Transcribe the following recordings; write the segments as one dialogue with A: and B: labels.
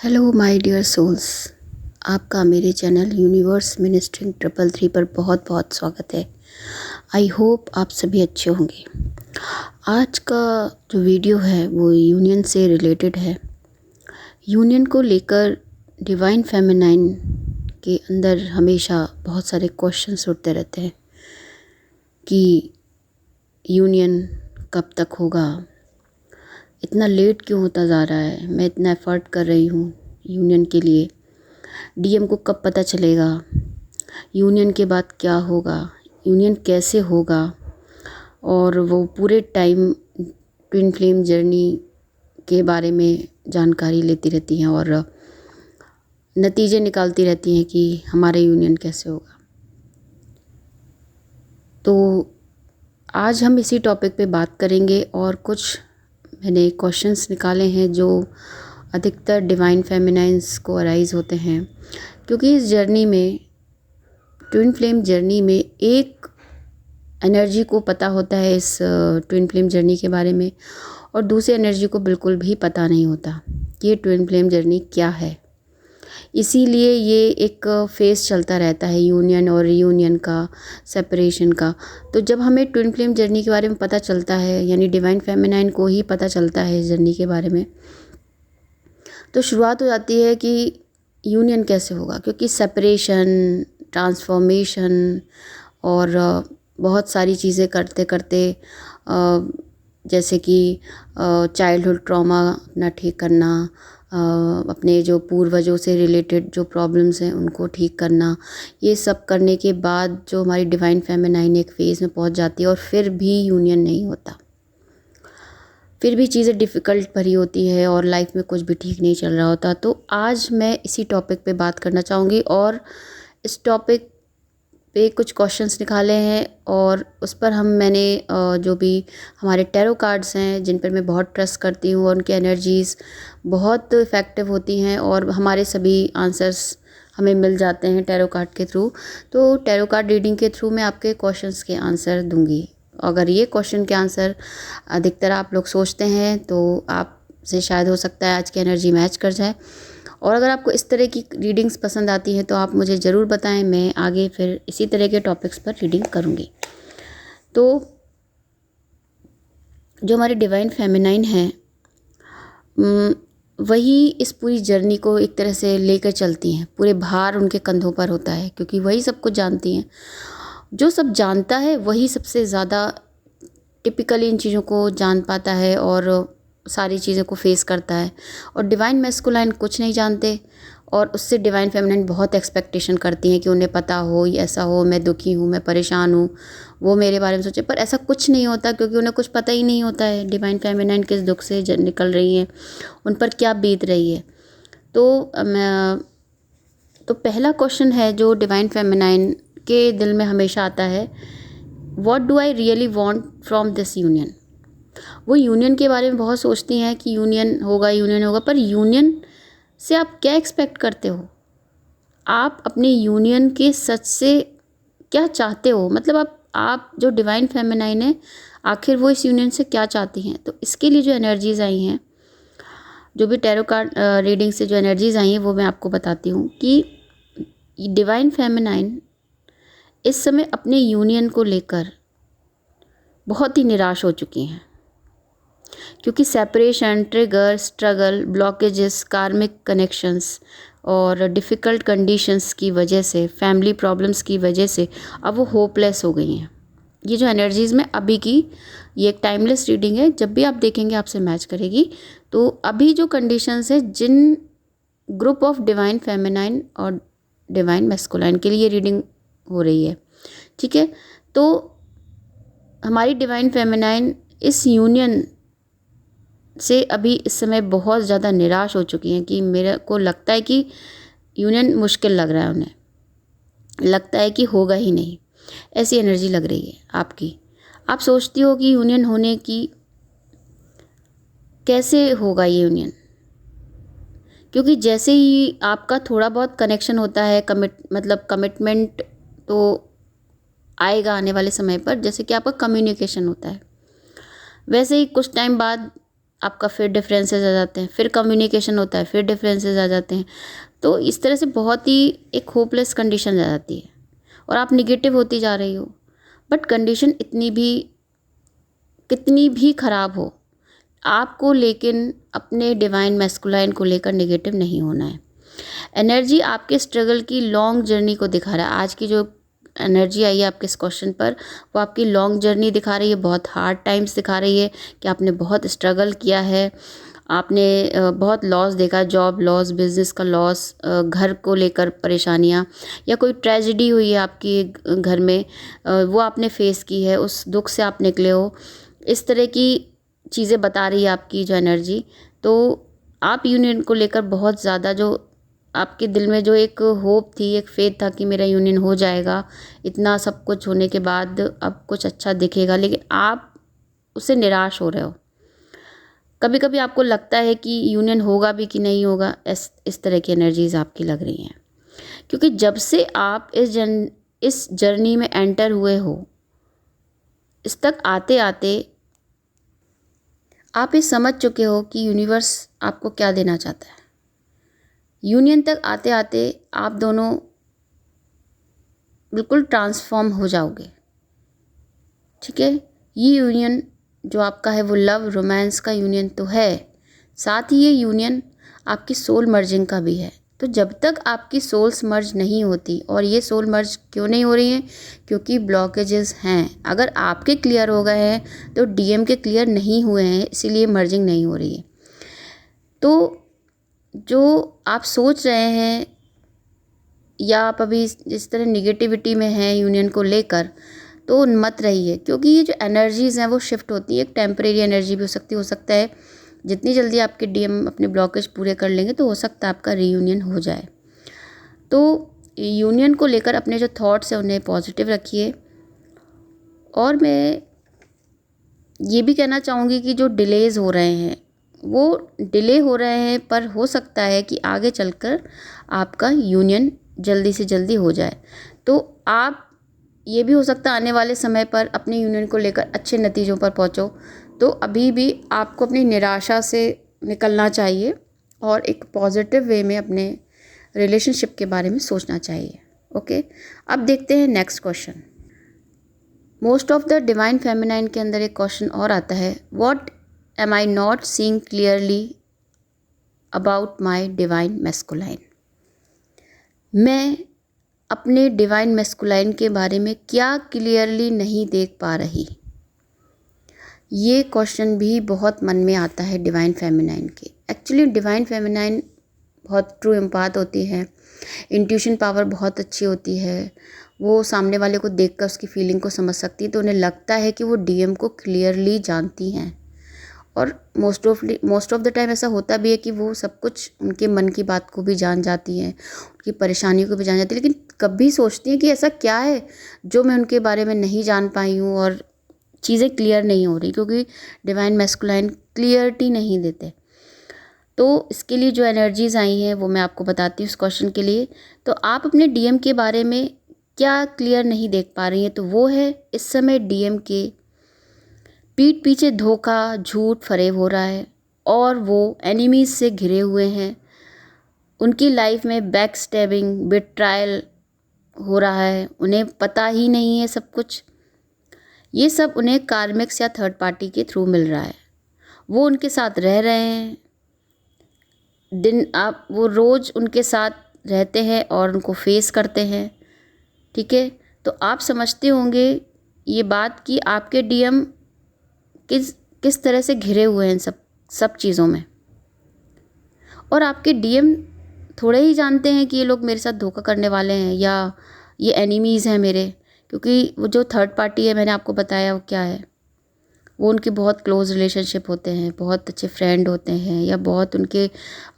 A: Hello my dear souls. आपका मेरे channel universe ministering 333 पर बहुत बहुत स्वागत है। आई होप आप सभी अच्छे होंगे। आज का जो वीडियो है वो यूनियन से रिलेटेड है। यूनियन को लेकर डिवाइन फेमिनाइन के अंदर हमेशा बहुत सारे क्वेश्चंस उठते रहते हैं कि यूनियन कब तक होगा, इतना लेट क्यों होता जा रहा है, मैं इतना एफ़र्ट कर रही हूँ यूनियन के लिए, डीएम को कब पता चलेगा, यूनियन के बाद क्या होगा, यूनियन कैसे होगा। और वो पूरे टाइम ट्विन फ्लेम जर्नी के बारे में जानकारी लेती रहती हैं और नतीजे निकालती रहती हैं कि हमारा यूनियन कैसे होगा। तो आज हम इसी टॉपिक पे बात करेंगे और कुछ मैंने क्वेश्चंस निकाले हैं जो अधिकतर डिवाइन फेमिनाइंस को अराइज़ होते हैं, क्योंकि इस जर्नी में, ट्विन फ्लेम जर्नी में, एक एनर्जी को पता होता है इस ट्विन फ्लेम जर्नी के बारे में और दूसरी एनर्जी को बिल्कुल भी पता नहीं होता कि ये ट्विन फ्लेम जर्नी क्या है। इसीलिए ये एक फेज़ चलता रहता है यूनियन और रीयूनियन का, सेपरेशन का। तो जब हमें ट्विन फ्लेम जर्नी के बारे में पता चलता है, यानी डिवाइन फेमिनाइन को ही पता चलता है इस जर्नी के बारे में, तो शुरुआत हो जाती है कि यूनियन कैसे होगा। क्योंकि सेपरेशन, ट्रांसफॉर्मेशन और बहुत सारी चीज़ें करते करते, जैसे कि चाइल्डहुड ट्रॉमा अपना ठीक करना, अपने जो पूर्वजों से रिलेटेड जो प्रॉब्लम्स हैं उनको ठीक करना, ये सब करने के बाद जो हमारी डिवाइन फेमिनाइन एक फेज़ में पहुंच जाती है और फिर भी यूनियन नहीं होता, फिर भी चीज़ें डिफ़िकल्ट भरी होती है और लाइफ में कुछ भी ठीक नहीं चल रहा होता। तो आज मैं इसी टॉपिक पे बात करना चाहूँगी और इस टॉपिक पे कुछ क्वेश्चंस निकाले हैं और उस पर मैंने जो भी हमारे टैरो कार्ड्स हैं जिन पर मैं बहुत ट्रस्ट करती हूँ और उनकी एनर्जीज़ बहुत इफ़ेक्टिव होती हैं और हमारे सभी आंसर्स हमें मिल जाते हैं टैरो कार्ड के थ्रू। तो टैरो कार्ड रीडिंग के थ्रू मैं आपके क्वेश्चंस के आंसर दूंगी। अगर ये क्वेश्चन के आंसर अधिकतर आप लोग सोचते हैं तो आपसे शायद हो सकता है आज की एनर्जी मैच कर जाए। और अगर आपको इस तरह की रीडिंग्स पसंद आती हैं तो आप मुझे ज़रूर बताएं, मैं आगे फिर इसी तरह के टॉपिक्स पर रीडिंग करूँगी। तो जो हमारी डिवाइन फेमिनाइन है वही इस पूरी जर्नी को एक तरह से लेकर चलती हैं, पूरे भार उनके कंधों पर होता है क्योंकि वही सब कुछ जानती हैं। जो सब जानता है वही सबसे ज़्यादा टिपिकली इन चीज़ों को जान पाता है और सारी चीज़ों को फेस करता है। और डिवाइन मैस्कुलाइन कुछ नहीं जानते और उससे डिवाइन फेमिनाइन बहुत एक्सपेक्टेशन करती हैं कि उन्हें पता हो, ये ऐसा हो, मैं दुखी हूँ, मैं परेशान हूँ, वो मेरे बारे में सोचे। पर ऐसा कुछ नहीं होता क्योंकि उन्हें कुछ पता ही नहीं होता है डिवाइन फेमिनाइन किस दुख से निकल रही हैं, उन पर क्या बीत रही है। तो पहला क्वेश्चन है जो डिवाइन फेमिनाइन के दिल में हमेशा आता है, what do I really want from this union. वो यूनियन के बारे में बहुत सोचती हैं कि यूनियन होगा, यूनियन होगा, पर यूनियन से आप क्या एक्सपेक्ट करते हो, आप अपने यूनियन के सच से क्या चाहते हो, मतलब आप जो डिवाइन फेमिनाइन है आखिर वो इस यूनियन से क्या चाहती हैं। तो इसके लिए जो एनर्जीज़ आई हैं, जो भी टैरो कार्ड रीडिंग से जो एनर्जीज़ आई हैं वो मैं आपको बताती हूँ कि डिवाइन फेमिनाइन इस समय अपने यूनियन को लेकर बहुत ही निराश हो चुकी हैं क्योंकि सेपरेशन, ट्रिगर, स्ट्रगल, ब्लॉकेजेस, कार्मिक कनेक्शंस और डिफ़िकल्ट कंडीशंस की वजह से, फैमिली प्रॉब्लम्स की वजह से अब वो होपलेस हो गई हैं। ये जो एनर्जीज़ में अभी की, ये एक टाइमलेस रीडिंग है, जब भी आप देखेंगे आपसे मैच करेगी। तो अभी जो कंडीशंस है, जिन ग्रुप ऑफ डिवाइन फेमिनाइन और डिवाइन मैस्कुलाइन के लिए रीडिंग हो रही है, ठीक है। तो हमारी डिवाइन फेमिनाइन इस यूनियन से अभी इस समय बहुत ज़्यादा निराश हो चुकी हैं कि मेरे को लगता है कि यूनियन मुश्किल लग रहा है, उन्हें लगता है कि होगा ही नहीं, ऐसी एनर्जी लग रही है आपकी। आप सोचती हो कि यूनियन होने की, कैसे होगा ये यूनियन, क्योंकि जैसे ही आपका थोड़ा बहुत कनेक्शन होता है, कमिटमेंट तो आएगा आने वाले समय पर, जैसे कि आपका कम्युनिकेशन होता है, वैसे ही कुछ टाइम बाद आपका फिर डिफरेंसेस आ जाते हैं, फिर कम्युनिकेशन होता है, फिर डिफरेंसेस आ जाते हैं। तो इस तरह से बहुत ही एक होपलेस कंडीशन आ जाती है और आप निगेटिव होती जा रही हो। बट कंडीशन कितनी भी ख़राब हो, आपको लेकिन अपने डिवाइन मैस्कुलाइन को लेकर नेगेटिव नहीं होना है। एनर्जी आपके स्ट्रगल की लॉन्ग जर्नी को दिखा रहा है। आज की जो एनर्जी आई है आपके इस क्वेश्चन पर, वो आपकी लॉन्ग जर्नी दिखा रही है, बहुत हार्ड टाइम्स दिखा रही है कि आपने बहुत स्ट्रगल किया है, आपने बहुत लॉस देखा, जॉब लॉस, बिजनेस का लॉस, घर को लेकर परेशानियाँ, या कोई ट्रेजेडी हुई है आपकी घर में, वो आपने फेस की है, उस दुख से आप निकले हो। इस तरह की चीज़ें बता रही है आपकी जो एनर्जी। तो आप यूनियन को लेकर बहुत ज़्यादा, जो आपके दिल में जो एक होप थी, एक फेथ था कि मेरा यूनियन हो जाएगा, इतना सब कुछ होने के बाद अब कुछ अच्छा दिखेगा, लेकिन आप उससे निराश हो रहे हो। कभी कभी आपको लगता है कि यूनियन होगा भी कि नहीं होगा। इस तरह की एनर्जीज आपकी लग रही हैं, क्योंकि जब से आप इस जर्नी में एंटर हुए हो, इस तक आते आते आप ये समझ चुके हो कि यूनिवर्स आपको क्या देना चाहता है। यूनियन तक आते आते आप दोनों बिल्कुल ट्रांसफॉर्म हो जाओगे। ठीक है, ये यूनियन जो आपका है वो लव रोमांस का यूनियन तो है, साथ ही ये यूनियन आपकी सोल मर्जिंग का भी है। तो जब तक आपकी सोल्स मर्ज नहीं होती, और ये सोल मर्ज क्यों नहीं हो रही हैं, क्योंकि ब्लॉकेजेस हैं। अगर आपके क्लियर हो गए हैं तो डीएम के क्लियर नहीं हुए हैं, इसीलिए मर्जिंग नहीं हो रही है। तो जो आप सोच रहे हैं, या आप अभी इस तरह निगेटिविटी में हैं यूनियन को लेकर, तो मत रहिए, क्योंकि ये जो एनर्जीज़ हैं वो शिफ्ट होती है। एक टेम्परेरी एनर्जी भी हो सकता है जितनी जल्दी आपके डीएम अपने ब्लॉकेज पूरे कर लेंगे तो हो सकता है आपका रीयूनियन हो जाए। तो यूनियन को लेकर अपने जो थॉट्स हैं उन्हें पॉजिटिव रखिए। और मैं ये भी कहना चाहूँगी कि जो डिलेज़ हो रहे हैं वो डिले हो रहे हैं, पर हो सकता है कि आगे चलकर आपका यूनियन जल्दी से जल्दी हो जाए। तो आप, ये भी हो सकता है आने वाले समय पर अपने यूनियन को लेकर अच्छे नतीजों पर पहुंचो। तो अभी भी आपको अपनी निराशा से निकलना चाहिए और एक पॉजिटिव वे में अपने रिलेशनशिप के बारे में सोचना चाहिए। ओके, अब देखते हैं next question. Most of the divine feminine के अंदर एक क्वेश्चन और आता है, what am I not seeing clearly about my divine masculine. मैं अपने डिवाइन मैस्कुलाइन के बारे में क्या क्लियरली नहीं देख पा रही। ये क्वेश्चन भी बहुत मन में आता है डिवाइन फेमिनाइन के। एक्चुअली डिवाइन फेमिनाइन बहुत ट्रू एम्पाथ होती है, इंट्यूशन पावर बहुत अच्छी होती है, वो सामने वाले को देखकर उसकी फीलिंग को समझ सकती है। तो उन्हें लगता है कि वो डीएम को क्लियरली जानती हैं, और मोस्ट ऑफ द टाइम ऐसा होता भी है कि वो सब कुछ उनके मन की बात को भी जान जाती हैं, उनकी परेशानियों को भी जान जाती है। लेकिन कभी सोचती हैं कि ऐसा क्या है जो मैं उनके बारे में नहीं जान पाई हूँ, और चीज़ें क्लियर नहीं हो रही, क्योंकि डिवाइन मैस्कुलाइन क्लियरिटी नहीं देते। तो इसके लिए जो एनर्जीज़ आई हैं वो मैं आपको बताती हूँ इस क्वेश्चन के लिए। तो आप अपने डीएम के बारे में क्या क्लियर नहीं देख पा रही हैं, तो वो है इस समय डीएम के पीठ पीछे धोखा, झूठ फरेब हो रहा है, और वो एनिमीज़ से घिरे हुए हैं। उनकी लाइफ में बैक स्टैबिंग, बिट्रायल हो रहा है, उन्हें पता ही नहीं है सब कुछ। ये सब उन्हें कार्मिक्स या थर्ड पार्टी के थ्रू मिल रहा है। वो उनके साथ रह रहे हैं, वो रोज़ उनके साथ रहते हैं और उनको फेस करते हैं। ठीक है, तो आप समझते होंगे ये बात कि आपके डीएम किस तरह से घिरे हुए हैं सब चीज़ों में। और आपके डीएम थोड़े ही जानते हैं कि ये लोग मेरे साथ धोखा करने वाले हैं या ये एनिमीज़ हैं मेरे, क्योंकि वो जो थर्ड पार्टी है मैंने आपको बताया वो क्या है, वो उनके बहुत क्लोज़ रिलेशनशिप होते हैं, बहुत अच्छे फ्रेंड होते हैं, या बहुत उनके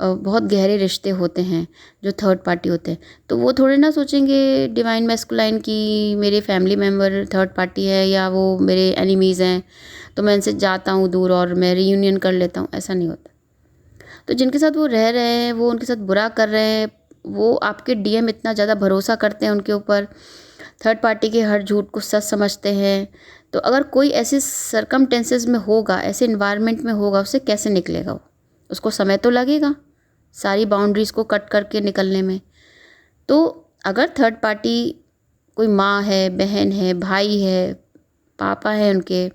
A: बहुत गहरे रिश्ते होते हैं जो थर्ड पार्टी होते हैं। तो वो थोड़े ना सोचेंगे डिवाइन मैस्कुलाइन की मेरे फैमिली मेम्बर थर्ड पार्टी है या वो मेरे एनिमीज़ हैं, तो मैं इनसे जाता हूँ दूर और मैं रीयूनियन कर लेता हूँ। ऐसा नहीं होता। तो जिनके साथ वो रह रहे हैं, वो उनके साथ बुरा कर रहे हैं, वो आपके डीएम इतना ज़्यादा भरोसा करते हैं उनके ऊपर, थर्ड पार्टी के हर झूठ को सच समझते हैं। तो अगर कोई ऐसे सरकमटेंसेस में होगा, ऐसे इन्वायरमेंट में होगा, उससे कैसे निकलेगा वो? उसको समय तो लगेगा सारी बाउंड्रीज़ को कट करके निकलने में। तो अगर थर्ड पार्टी कोई माँ है, बहन है, भाई है, पापा है उनके,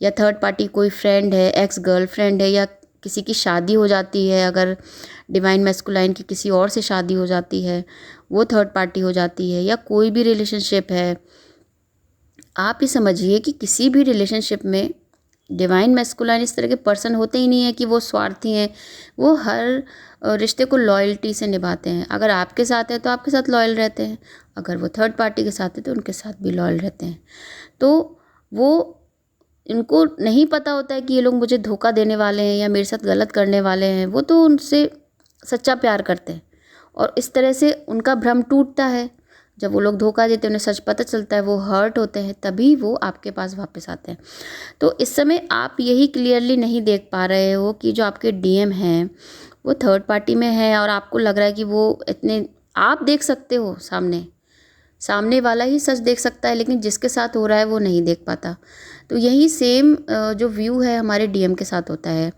A: या थर्ड पार्टी कोई फ्रेंड है, एक्स गर्लफ्रेंड है, या किसी की शादी हो जाती है, अगर डिवाइन मैस्कुलाइन की किसी और से शादी हो जाती है, वो थर्ड पार्टी हो जाती है, या कोई भी रिलेशनशिप है, आप ही समझिए कि किसी भी रिलेशनशिप में डिवाइन मैस्कुलाइन इस तरह के पर्सन होते ही नहीं है कि वो स्वार्थी हैं। वो हर रिश्ते को लॉयल्टी से निभाते हैं। अगर आपके साथ है तो आपके साथ लॉयल रहते हैं, अगर वो थर्ड पार्टी के साथ है तो उनके साथ भी लॉयल रहते हैं। तो वो, इनको नहीं पता होता है कि ये लोग मुझे धोखा देने वाले हैं या मेरे साथ गलत करने वाले हैं। वो तो उनसे सच्चा प्यार करते हैं और इस तरह से उनका भ्रम टूटता है। जब वो लोग धोखा देते हैं, उन्हें सच पता चलता है, वो हर्ट होते हैं, तभी वो आपके पास वापस आते हैं। तो इस समय आप यही क्लियरली नहीं देख पा रहे हो कि जो आपके डीएम हैं वो थर्ड पार्टी में है, और आपको लग रहा है कि वो इतने, आप देख सकते हो सामने वाला ही सच देख सकता है, लेकिन जिसके साथ हो रहा है वो नहीं देख पाता। तो यही सेम जो व्यू है हमारे डीएम के साथ होता है।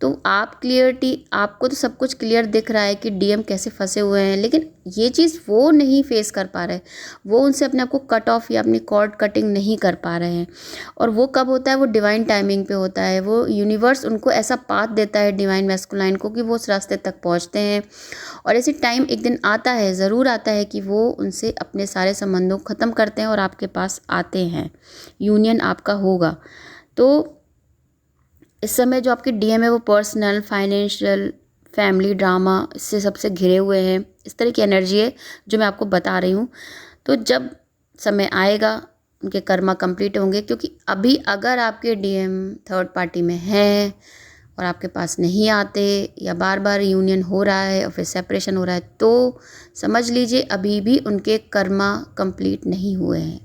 A: तो आप क्लियरिटी, आपको तो सब कुछ क्लियर दिख रहा है कि डीएम कैसे फंसे हुए हैं, लेकिन ये चीज़ वो नहीं फेस कर पा रहे। वो उनसे अपने आप को कट ऑफ या अपनी कॉर्ड कटिंग नहीं कर पा रहे हैं। और वो कब होता है? वो डिवाइन टाइमिंग पे होता है। वो यूनिवर्स उनको ऐसा पाथ देता है डिवाइन मैस्कुलाइन को कि वो उस रास्ते तक पहुंचते हैं। और ऐसे टाइम एक दिन आता है, ज़रूर आता है, कि वो उनसे अपने सारे संबंधों को ख़त्म करते हैं और आपके पास आते हैं। यूनियन आपका होगा। तो इस समय जो आपके डीएम है वो पर्सनल, फाइनेंशियल, फैमिली ड्रामा, इससे सबसे घिरे हुए हैं। इस तरह की एनर्जी है जो मैं आपको बता रही हूँ। तो जब समय आएगा उनके कर्मा कंप्लीट होंगे, क्योंकि अभी अगर आपके डीएम थर्ड पार्टी में हैं और आपके पास नहीं आते, या बार बार यूनियन हो रहा है और फिर सेपरेशन हो रहा है, तो समझ लीजिए अभी भी उनके कर्मा कंप्लीट नहीं हुए हैं।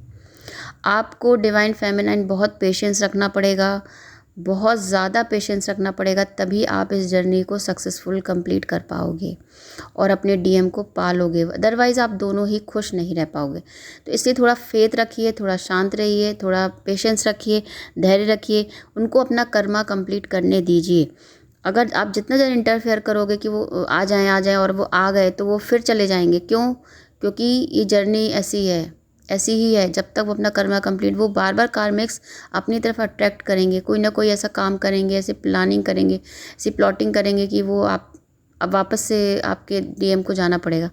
A: आपको डिवाइन फेमिनाइन बहुत पेशेंस रखना पड़ेगा, बहुत ज़्यादा पेशेंस रखना पड़ेगा, तभी आप इस जर्नी को सक्सेसफुल कंप्लीट कर पाओगे और अपने डीएम को पालोगे। अदरवाइज़ आप दोनों ही खुश नहीं रह पाओगे। तो इसलिए थोड़ा फेथ रखिए, थोड़ा शांत रहिए, थोड़ा पेशेंस रखिए, धैर्य रखिए, उनको अपना कर्मा कंप्लीट करने दीजिए। अगर आप जितना ज़्यादा इंटरफेयर करोगे कि वो आ जाएँ और वो आ गए तो वो फिर चले जाएंगे, क्यों? क्योंकि ये जर्नी ऐसी ही है। जब तक वो अपना कर्मा कंप्लीट, वो बार बार कार्मिक्स अपनी तरफ अट्रैक्ट करेंगे, कोई ना कोई ऐसा काम करेंगे, ऐसे प्लानिंग करेंगे, ऐसी प्लॉटिंग करेंगे कि वो आप अब वापस से आपके डीएम को जाना पड़ेगा।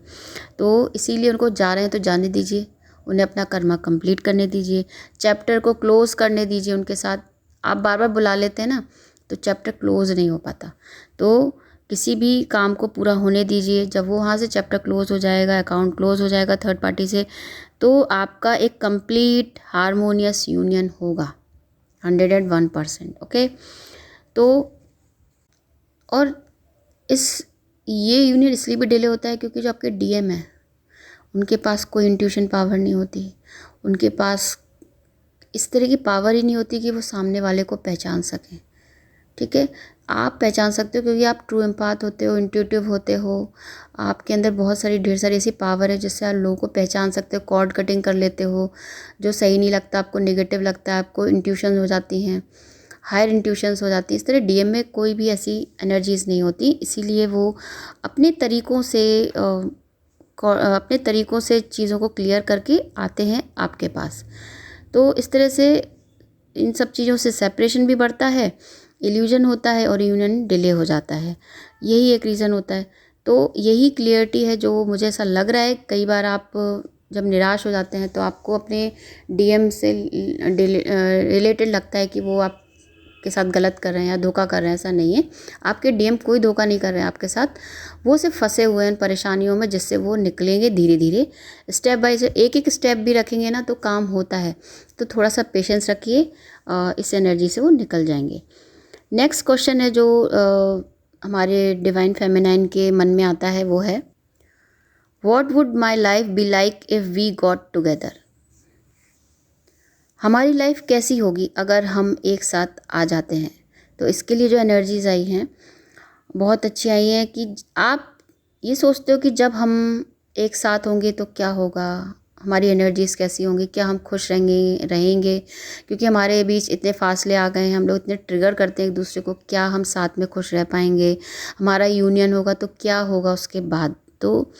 A: तो इसीलिए उनको जा रहे हैं तो जाने दीजिए, उन्हें अपना कर्मा कंप्लीट करने दीजिए, चैप्टर को क्लोज करने दीजिए उनके साथ। आप बार बार बुला लेते हैं ना, तो चैप्टर क्लोज नहीं हो पाता। तो किसी भी काम को पूरा होने दीजिए। जब वो वहाँ से चैप्टर क्लोज हो जाएगा, अकाउंट क्लोज हो जाएगा थर्ड पार्टी से, तो आपका एक कंप्लीट हारमोनियस यूनियन होगा 101%। ओके। तो और इस ये यूनियन इसलिए भी डिले होता है क्योंकि जो आपके डीएम है उनके पास कोई इंट्यूशन पावर नहीं होती। उनके पास इस तरह की पावर ही नहीं होती कि वो सामने वाले को पहचान सकें। ठीक है, आप पहचान सकते हो क्योंकि आप ट्रू एम्पाथ होते हो, इंट्यूटिव होते हो। आपके अंदर बहुत सारी, ढेर सारी ऐसी पावर है जिससे आप लोगों को पहचान सकते हो, कॉर्ड कटिंग कर लेते हो। जो सही नहीं लगता आपको, नेगेटिव लगता है आपको, इंट्यूशन हो जाती हैं, हायर इंट्यूशंस हो जाती है। इस तरह डीएम में कोई भी ऐसी एनर्जीज़ नहीं होती, इसीलिए वो अपने तरीक़ों से चीज़ों को क्लियर करके आते हैं आपके पास। तो इस तरह से इन सब चीज़ों से सेपरेशन भी बढ़ता है, इल्यूजन होता है और यूनियन डिले हो जाता है। यही एक रीज़न होता है। तो यही क्लियरिटी है जो मुझे ऐसा लग रहा है। कई बार आप जब निराश हो जाते हैं तो आपको अपने डीएम से रिलेटेड लगता है कि वो आपके साथ गलत कर रहे हैं या धोखा कर रहे हैं। ऐसा नहीं है, आपके डीएम कोई धोखा नहीं कर रहे हैं आपके साथ। वो सिर्फ फंसे हुए हैं परेशानियों में, जिससे वो निकलेंगे धीरे धीरे, स्टेप बाय स्टेप। एक एक स्टेप भी रखेंगे ना तो काम होता है। तो थोड़ा सा पेशेंस रखिए, इस एनर्जी से वो निकल जाएंगे। नेक्स्ट क्वेश्चन है जो हमारे डिवाइन फेमिनाइन के मन में आता है, वो है what would my life be like if we got together. हमारी लाइफ कैसी होगी अगर हम एक साथ आ जाते हैं। तो इसके लिए जो एनर्जीज आई हैं बहुत अच्छी आई हैं कि आप ये सोचते हो कि जब हम एक साथ होंगे तो क्या होगा, हमारी एनर्जीज़ कैसी होंगी, क्या हम खुश रहेंगे क्योंकि हमारे बीच इतने फासले आ गए हैं, हम लोग इतने ट्रिगर करते हैं एक दूसरे को, क्या हम साथ में खुश रह पाएंगे, हमारा यूनियन होगा तो क्या होगा उसके बाद। तो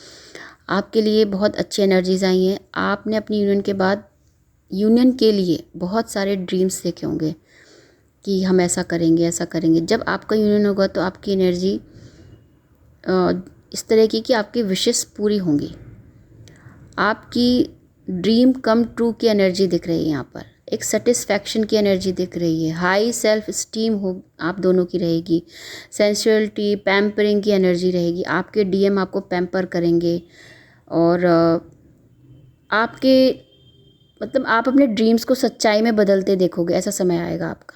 A: आपके लिए बहुत अच्छी एनर्जीज़ आई हैं। आपने अपनी यूनियन के बाद यूनियन के लिए बहुत सारे ड्रीम्स देखे होंगे कि हम ऐसा करेंगे ऐसा करेंगे। जब आपका यूनियन होगा तो आपकी एनर्जी इस तरह की कि आपकी विशेस पूरी होंगी, आपकी ड्रीम कम ट्रू की एनर्जी दिख रही है यहाँ पर, एक सेटिस्फैक्शन की एनर्जी दिख रही है, हाई सेल्फ स्टीम हो आप दोनों की रहेगी, सेंसुअलिटी पैम्परिंग की एनर्जी रहेगी, आपके डीएम आपको पैम्पर करेंगे और आपके मतलब आप अपने ड्रीम्स को सच्चाई में बदलते देखोगे, ऐसा समय आएगा आपका।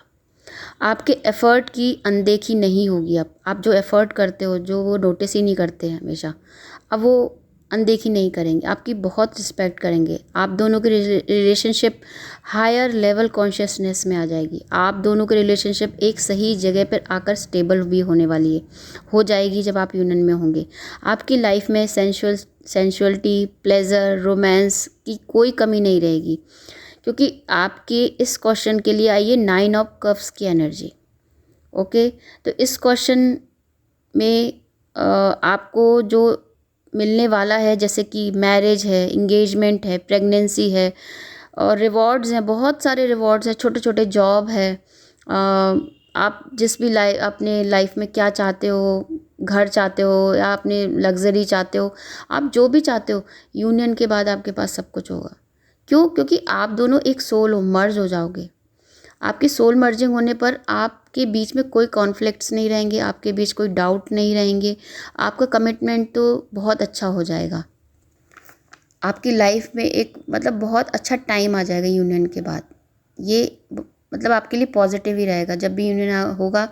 A: आपके एफ़र्ट की अनदेखी नहीं होगी। अब आप जो एफ़र्ट करते हो, जो वो नोटिस ही नहीं करते हैं हमेशा, अब वो अनदेखी नहीं करेंगे, आपकी बहुत रिस्पेक्ट करेंगे। आप दोनों की रिलेशनशिप हायर लेवल कॉन्शियसनेस में आ जाएगी। आप दोनों की रिलेशनशिप एक सही जगह पर आकर स्टेबल भी होने वाली है, हो जाएगी जब आप यूनियन में होंगे। आपकी लाइफ में सेंशुअलिटी, प्लेजर, रोमांस की कोई कमी नहीं रहेगी क्योंकि आपके इस क्वेश्चन के लिए आई है 9 ऑफ कप्स की एनर्जी। ओके, तो इस क्वेश्चन में आपको जो मिलने वाला है, जैसे कि मैरिज है, इंगेजमेंट है, प्रेगनेंसी है और रिवॉर्ड्स हैं, बहुत सारे रिवॉर्ड्स हैं, छोटे छोटे जॉब है। आप जिस भी अपने लाइफ में क्या चाहते हो, घर चाहते हो या अपने लग्जरी चाहते हो, आप जो भी चाहते हो, यूनियन के बाद आपके पास सब कुछ होगा। क्यों? क्योंकि आप दोनों एक सोल हो, मर्ज हो जाओगे। आपकी सोल मर्जिंग होने पर आपके बीच में कोई कॉन्फ्लिक्ट्स नहीं रहेंगे, आपके बीच कोई डाउट नहीं रहेंगे, आपका कमिटमेंट तो बहुत अच्छा हो जाएगा। आपकी लाइफ में एक मतलब बहुत अच्छा टाइम आ जाएगा यूनियन के बाद। ये मतलब आपके लिए पॉजिटिव ही रहेगा। जब भी यूनियन होगा,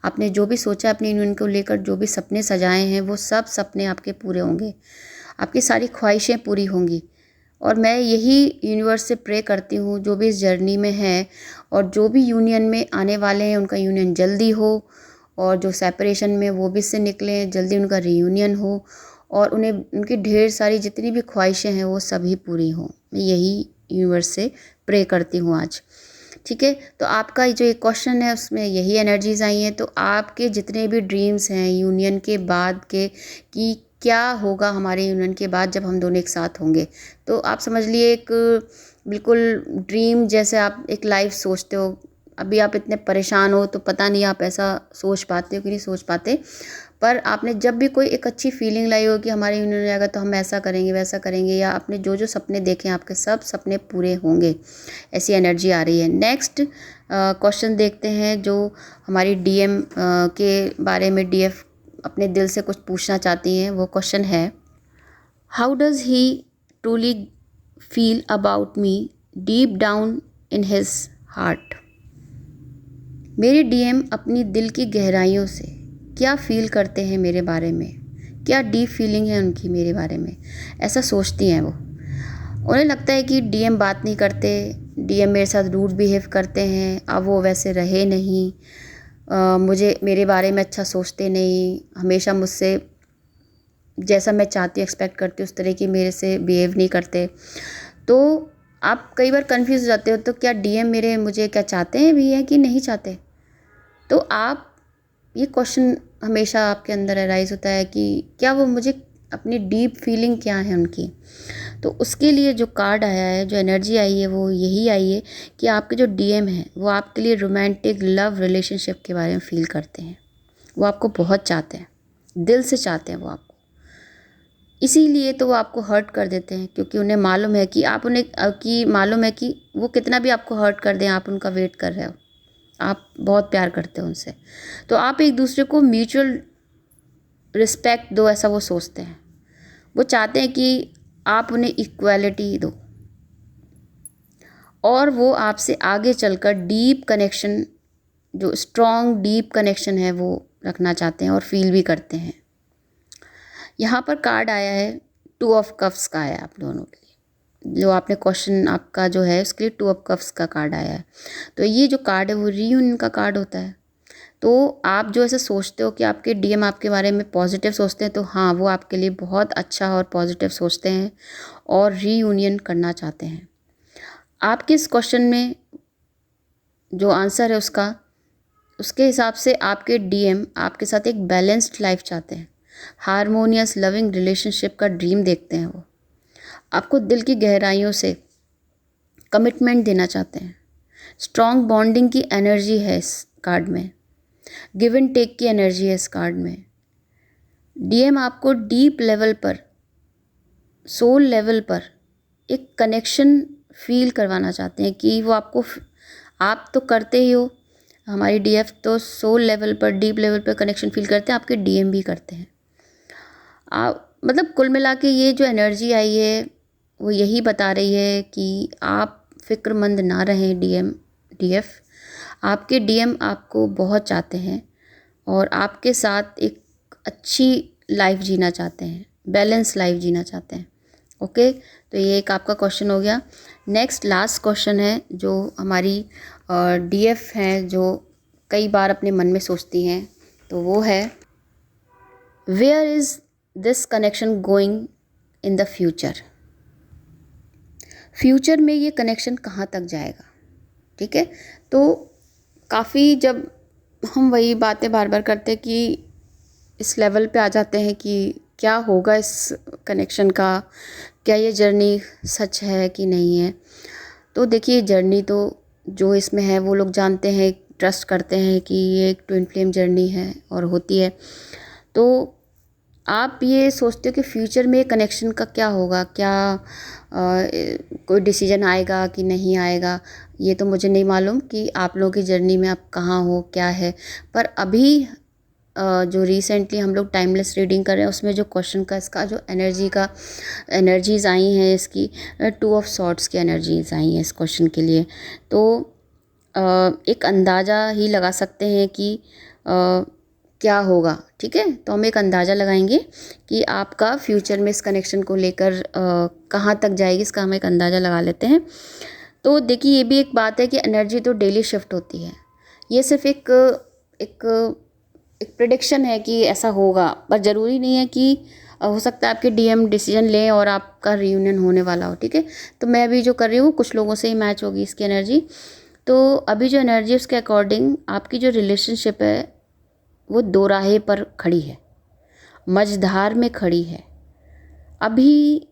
A: आपने जो भी सोचा अपने यूनियन को लेकर, जो भी सपने सजाए हैं, वो सब सपने आपके पूरे होंगे, आपकी सारी ख्वाहिशें पूरी होंगी। और मैं यही यूनिवर्स से प्रे करती हूँ, जो भी इस जर्नी में है और जो भी यूनियन में आने वाले हैं, उनका यूनियन जल्दी हो, और जो सेपरेशन में वो भी से निकलें, जल्दी उनका रीयूनियन हो और उन्हें उनकी ढेर सारी जितनी भी ख्वाहिशें हैं वो सभी पूरी हों। मैं यही यूनिवर्स से प्रे करती हूँ आज। ठीक है, तो आपका जो एक क्वेश्चन है उसमें यही एनर्जीज़ आई हैं। तो आपके जितने भी ड्रीम्स हैं यूनियन के बाद के, कि क्या होगा हमारे यूनियन के बाद जब हम दोनों एक साथ होंगे, तो आप समझ लिए एक बिल्कुल ड्रीम जैसे आप एक लाइफ सोचते हो। अभी आप इतने परेशान हो तो पता नहीं आप ऐसा सोच पाते हो कि नहीं सोच पाते, पर आपने जब भी कोई एक अच्छी फीलिंग लाई हो कि हमारे यूनियन में आएगा तो हम ऐसा करेंगे वैसा करेंगे, या आपने जो जो सपने देखे हैं आपके सब सपने पूरे होंगे, ऐसी एनर्जी आ रही है। नेक्स्ट क्वेश्चन देखते हैं जो हमारी डीएम के बारे में डीएफ अपने दिल से कुछ पूछना चाहती हैं। वो क्वेश्चन है, how does he truly feel about me deep down in his heart. मेरे डीएम अपनी दिल की गहराइयों से क्या फ़ील करते हैं मेरे बारे में, क्या डीप फीलिंग है उनकी मेरे बारे में, ऐसा सोचती हैं वो। उन्हें लगता है कि डीएम बात नहीं करते, डीएम मेरे साथ रूड बिहेव करते हैं, अब वो वैसे रहे नहीं, मुझे मेरे बारे में अच्छा सोचते नहीं, हमेशा मुझसे जैसा मैं चाहती हूँ एक्सपेक्ट करती हूँ उस तरह की मेरे से बिहेव नहीं करते। तो आप कई बार कंफ्यूज हो जाते हो, तो क्या डीएम मेरे मुझे क्या चाहते हैं भी है कि नहीं चाहते। तो आप ये क्वेश्चन हमेशा आपके अंदर अराइज होता है कि क्या वो मुझे, अपनी डीप फीलिंग क्या है उनकी। तो उसके लिए जो कार्ड आया है, जो एनर्जी आई है, वो यही आई है कि आपके जो डीएम हैं वो आपके लिए रोमांटिक लव रिलेशनशिप के बारे में फील करते हैं। वो आपको बहुत चाहते हैं, दिल से चाहते हैं वो आपको। इसीलिए तो वो आपको हर्ट कर देते हैं, क्योंकि उन्हें मालूम है कि आप उन्हें कि मालूम है कि वो कितना भी आपको हर्ट कर दें, आप उनका वेट कर रहे हो, आप बहुत प्यार करते हो उनसे। तो आप एक दूसरे को म्यूचुअल रिस्पेक्ट दो, ऐसा वो सोचते हैं। वो चाहते हैं कि आप उन्हें इक्वालिटी दो और वो आपसे आगे चलकर डीप कनेक्शन, जो स्ट्रॉन्ग डीप कनेक्शन है वो रखना चाहते हैं और फील भी करते हैं। यहाँ पर कार्ड आया है 2 ऑफ कप्स का आया आप दोनों के लिए। जो आपने क्वेश्चन आपका जो है उसके लिए 2 ऑफ कप्स का कार्ड आया है। तो ये जो कार्ड है वो रीयूनियन का कार्ड होता है। तो आप जो ऐसे सोचते हो कि आपके डीएम आपके बारे में पॉजिटिव सोचते हैं, तो हाँ, वो आपके लिए बहुत अच्छा और पॉजिटिव सोचते हैं और रीयूनियन करना चाहते हैं। आपके इस क्वेश्चन में जो आंसर है उसका, उसके हिसाब से आपके डीएम आपके साथ एक बैलेंस्ड लाइफ चाहते हैं, हारमोनियस लविंग रिलेशनशिप का ड्रीम देखते हैं। वो आपको दिल की गहराइयों से कमिटमेंट देना चाहते हैं। स्ट्रॉन्ग बॉन्डिंग की एनर्जी है इस कार्ड में, गिव एंड टेक की एनर्जी है इस कार्ड में। डीएम आपको डीप लेवल पर, सोल लेवल पर एक कनेक्शन फील करवाना चाहते हैं कि वो आपको, आप तो करते ही हो, हमारी डीएफ तो सोल लेवल पर, डीप लेवल पर कनेक्शन फील करते हैं, आपके डीएम भी करते हैं। मतलब कुल मिला के ये जो एनर्जी आई है वो यही बता रही है कि आप फ़िक्रमंद ना रहें डीएफ। आपके डीएम आपको बहुत चाहते हैं और आपके साथ एक अच्छी लाइफ जीना चाहते हैं, बैलेंस लाइफ जीना चाहते हैं। ओके, तो ये एक आपका क्वेश्चन हो गया। नेक्स्ट लास्ट क्वेश्चन है जो हमारी डीएफ हैं जो कई बार अपने मन में सोचती हैं, तो वो है, where is this connection going in the future. Future में ये कनेक्शन कहाँ तक जाएगा। ठीक है, तो काफ़ी जब हम वही बातें बार बार करते हैं कि इस लेवल पे आ जाते हैं कि क्या होगा इस कनेक्शन का, क्या ये जर्नी सच है कि नहीं है। तो देखिए, जर्नी तो जो इसमें है वो लोग जानते हैं, ट्रस्ट करते हैं कि ये एक ट्विन फ्लेम जर्नी है और होती है। तो आप ये सोचते हो कि फ्यूचर में कनेक्शन का क्या होगा, क्या कोई डिसीजन आएगा कि नहीं आएगा, ये तो मुझे नहीं मालूम कि आप लोगों की जर्नी में आप कहाँ हो, क्या है। पर अभी जो रिसेंटली हम लोग टाइमलेस रीडिंग कर रहे हैं उसमें जो क्वेश्चन का, इसका जो एनर्जीज़ आई हैं, इसकी 2 ऑफ सॉर्ड्स की एनर्जीज़ आई हैं इस क्वेश्चन के लिए। तो एक अंदाज़ा ही लगा सकते हैं कि क्या होगा। ठीक है, तो हम एक अंदाज़ा लगाएंगे कि आपका फ्यूचर में इस कनेक्शन को लेकर कहाँ तक जाएगी, इसका हम एक अंदाज़ा लगा लेते हैं। तो देखिए, ये भी एक बात है कि एनर्जी तो डेली शिफ्ट होती है, ये सिर्फ एक प्रेडिक्शन है कि ऐसा होगा, पर ज़रूरी नहीं है कि हो सकता है आपके डीएम डिसीजन लें और आपका रियूनियन होने वाला हो। ठीक है, तो मैं अभी जो कर रही हूँ कुछ लोगों से ही मैच होगी इसकी एनर्जी। तो अभी जो एनर्जी उसके अकॉर्डिंग आपकी जो रिलेशनशिप है वो दो राहे पर खड़ी है, मझधार में खड़ी है। अभी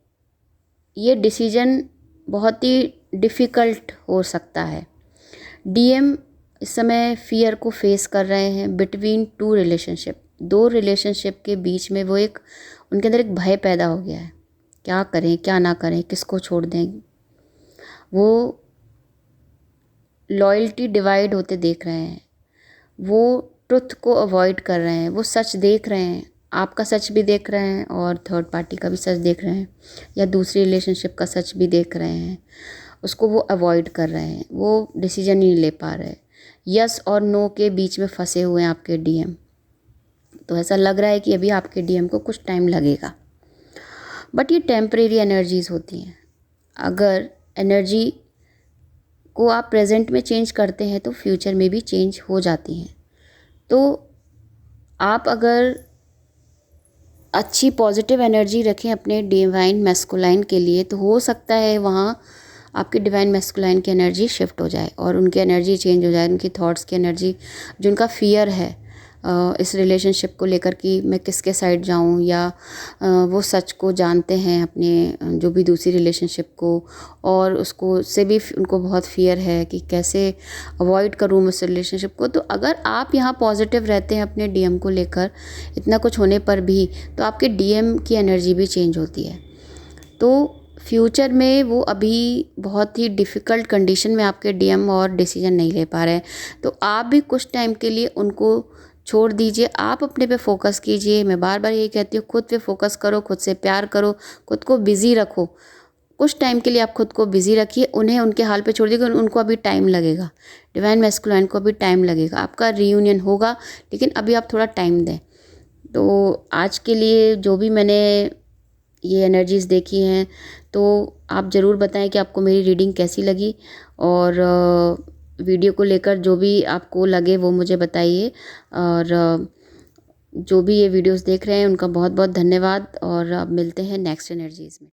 A: ये डिसीजन बहुत ही डिफ़िकल्ट हो सकता है। डीएम इस समय फियर को फेस कर रहे हैं बिटवीन 2 रिलेशनशिप, 2 रिलेशनशिप के बीच में वो एक, उनके अंदर एक भय पैदा हो गया है, क्या करें क्या ना करें, किसको छोड़ दें। वो लॉयल्टी डिवाइड होते देख रहे हैं, वो ट्रुथ को अवॉइड कर रहे हैं, वो सच देख रहे हैं, आपका सच भी देख रहे हैं और थर्ड पार्टी का भी सच देख रहे हैं, या दूसरी रिलेशनशिप का सच भी देख रहे हैं, उसको वो अवॉइड कर रहे हैं, वो डिसीजन नहीं ले पा रहे। यस और नो के बीच में फंसे हुए हैं आपके डीएम। तो ऐसा लग रहा है कि अभी आपके डीएम को कुछ टाइम लगेगा, बट ये टेम्परेरी एनर्जीज़ होती हैं। अगर एनर्जी को आप प्रेजेंट में चेंज करते हैं तो फ्यूचर में भी चेंज हो जाती हैं। तो आप अगर अच्छी पॉजिटिव एनर्जी रखें अपने डिवाइन मैस्कुलाइन के लिए, तो हो सकता है वहाँ आपकी डिवाइन मैस्कुलाइन की एनर्जी शिफ्ट हो जाए और उनकी एनर्जी चेंज हो जाए, उनकी थॉट्स की एनर्जी, जो उनका फियर है इस रिलेशनशिप को लेकर कि मैं किसके साइड जाऊं, या वो सच को जानते हैं अपने जो भी दूसरी रिलेशनशिप को, और उसको से भी उनको बहुत फियर है कि कैसे अवॉइड करूं उस रिलेशनशिप को। तो अगर आप यहाँ पॉजिटिव रहते हैं अपने डीएम को लेकर, इतना कुछ होने पर भी, तो आपके डीएम की एनर्जी भी चेंज होती है। तो फ्यूचर में वो अभी बहुत ही डिफ़िकल्ट कंडीशन में आपके डीएम और डिसीजन नहीं ले पा रहे हैं, तो आप भी कुछ टाइम के लिए उनको छोड़ दीजिए, आप अपने पे फोकस कीजिए। मैं बार बार यही कहती हूँ, खुद पे फोकस करो, खुद से प्यार करो, खुद को बिज़ी रखो। कुछ टाइम के लिए आप खुद को बिज़ी रखिए, उन्हें उनके हाल पे छोड़ दीजिए, उनको अभी टाइम लगेगा, डिवाइन मैस्कुलाइन को अभी टाइम लगेगा, आपका रीयूनियन होगा, लेकिन अभी आप थोड़ा टाइम दें। तो आज के लिए जो भी मैंने ये एनर्जीज़ देखी हैं, तो आप ज़रूर बताएं कि आपको मेरी रीडिंग कैसी लगी, और वीडियो को लेकर जो भी आपको लगे वो मुझे बताइए। और जो भी ये वीडियोस देख रहे हैं उनका बहुत बहुत धन्यवाद, और अब मिलते हैं नेक्स्ट एनर्जीज़ में।